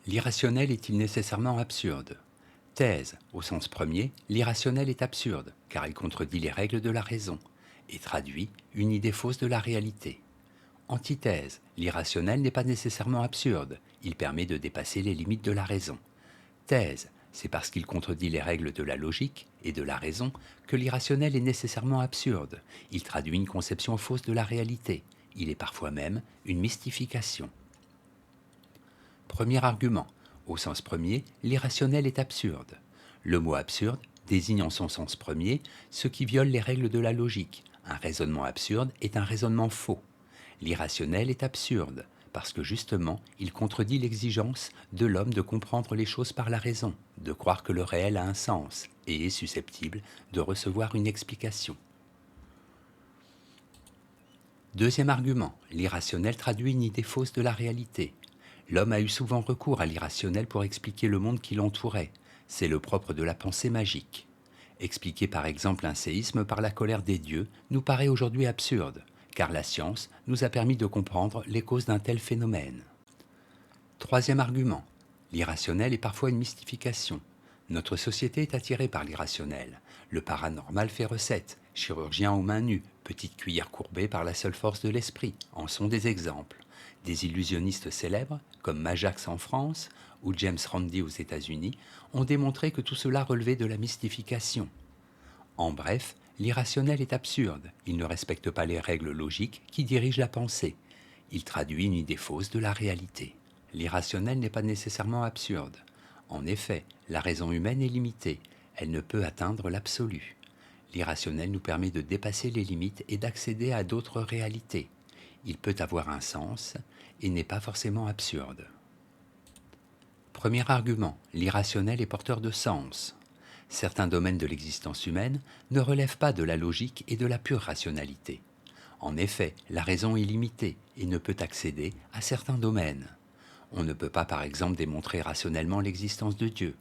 L'irrationnel est-il nécessairement absurde? Thèse, au sens premier, l'irrationnel est absurde, car il contredit les règles de la raison, et traduit une idée fausse de la réalité. Antithèse, l'irrationnel n'est pas nécessairement absurde, il permet de dépasser les limites de la raison. Thèse, c'est parce qu'il contredit les règles de la logique et de la raison que l'irrationnel est nécessairement absurde, il traduit une conception fausse de la réalité, il est parfois même une mystification. Premier argument. Au sens premier, l'irrationnel est absurde. Le mot absurde désigne en son sens premier ce qui viole les règles de la logique. Un raisonnement absurde est un raisonnement faux. L'irrationnel est absurde parce que justement, il contredit l'exigence de l'homme de comprendre les choses par la raison, de croire que le réel a un sens et est susceptible de recevoir une explication. Deuxième argument, l'irrationnel traduit une idée fausse de la réalité. L'homme a eu souvent recours à l'irrationnel pour expliquer le monde qui l'entourait. C'est le propre de la pensée magique. Expliquer par exemple un séisme par la colère des dieux nous paraît aujourd'hui absurde, car la science nous a permis de comprendre les causes d'un tel phénomène. Troisième argument, l'irrationnel est parfois une mystification. Notre société est attirée par l'irrationnel. Le paranormal fait recette, chirurgien aux mains nues, petite cuillère courbée par la seule force de l'esprit, en sont des exemples. Des illusionnistes célèbres, comme Majax en France ou James Randi aux États-Unis, ont démontré que tout cela relevait de la mystification. En bref, l'irrationnel est absurde, il ne respecte pas les règles logiques qui dirigent la pensée. Il traduit une idée fausse de la réalité. L'irrationnel n'est pas nécessairement absurde. En effet, la raison humaine est limitée, elle ne peut atteindre l'absolu. L'irrationnel nous permet de dépasser les limites et d'accéder à d'autres réalités. Il peut avoir un sens et n'est pas forcément absurde. Premier argument, l'irrationnel est porteur de sens. Certains domaines de l'existence humaine ne relèvent pas de la logique et de la pure rationalité. En effet, la raison est limitée et ne peut accéder à certains domaines. On ne peut pas par exemple démontrer rationnellement l'existence de Dieu.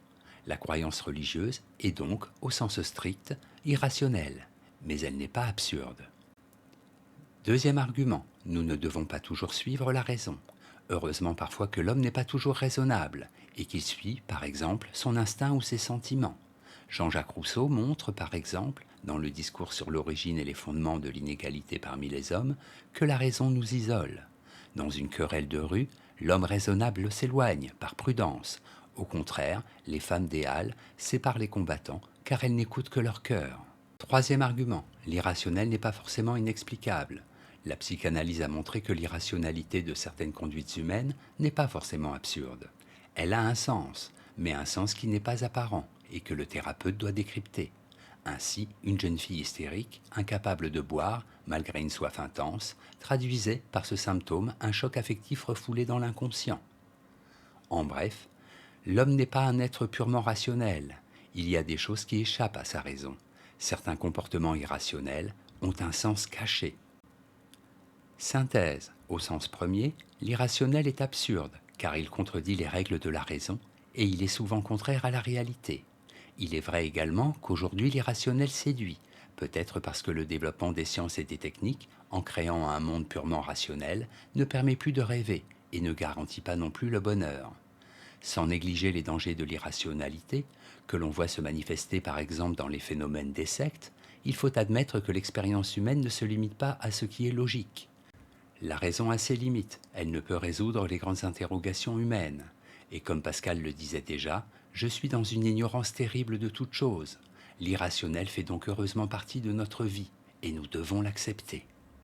La croyance religieuse est donc, au sens strict, irrationnelle, mais elle n'est pas absurde. Deuxième argument, nous ne devons pas toujours suivre la raison. Heureusement parfois que l'homme n'est pas toujours raisonnable et qu'il suit, par exemple, son instinct ou ses sentiments. Jean-Jacques Rousseau montre, par exemple, dans le discours sur l'origine et les fondements de l'inégalité parmi les hommes, que la raison nous isole. Dans une querelle de rue, l'homme raisonnable s'éloigne, par prudence. Au contraire, les femmes des halles séparent les combattants, car elles n'écoutent que leur cœur. Troisième argument, l'irrationnel n'est pas forcément inexplicable. La psychanalyse a montré que l'irrationalité de certaines conduites humaines n'est pas forcément absurde. Elle a un sens, mais un sens qui n'est pas apparent et que le thérapeute doit décrypter. Ainsi, une jeune fille hystérique, incapable de boire, malgré une soif intense, traduisait par ce symptôme un choc affectif refoulé dans l'inconscient. En bref, l'homme n'est pas un être purement rationnel. Il y a des choses qui échappent à sa raison. Certains comportements irrationnels ont un sens caché. Synthèse. Au sens premier, l'irrationnel est absurde, car il contredit les règles de la raison et il est souvent contraire à la réalité. Il est vrai également qu'aujourd'hui l'irrationnel séduit, peut-être parce que le développement des sciences et des techniques, en créant un monde purement rationnel, ne permet plus de rêver et ne garantit pas non plus le bonheur. Sans négliger les dangers de l'irrationalité, que l'on voit se manifester par exemple dans les phénomènes des sectes, il faut admettre que l'expérience humaine ne se limite pas à ce qui est logique. La raison a ses limites, elle ne peut résoudre les grandes interrogations humaines. Et comme Pascal le disait déjà, je suis dans une ignorance terrible de toute chose. L'irrationnel fait donc heureusement partie de notre vie, et nous devons l'accepter.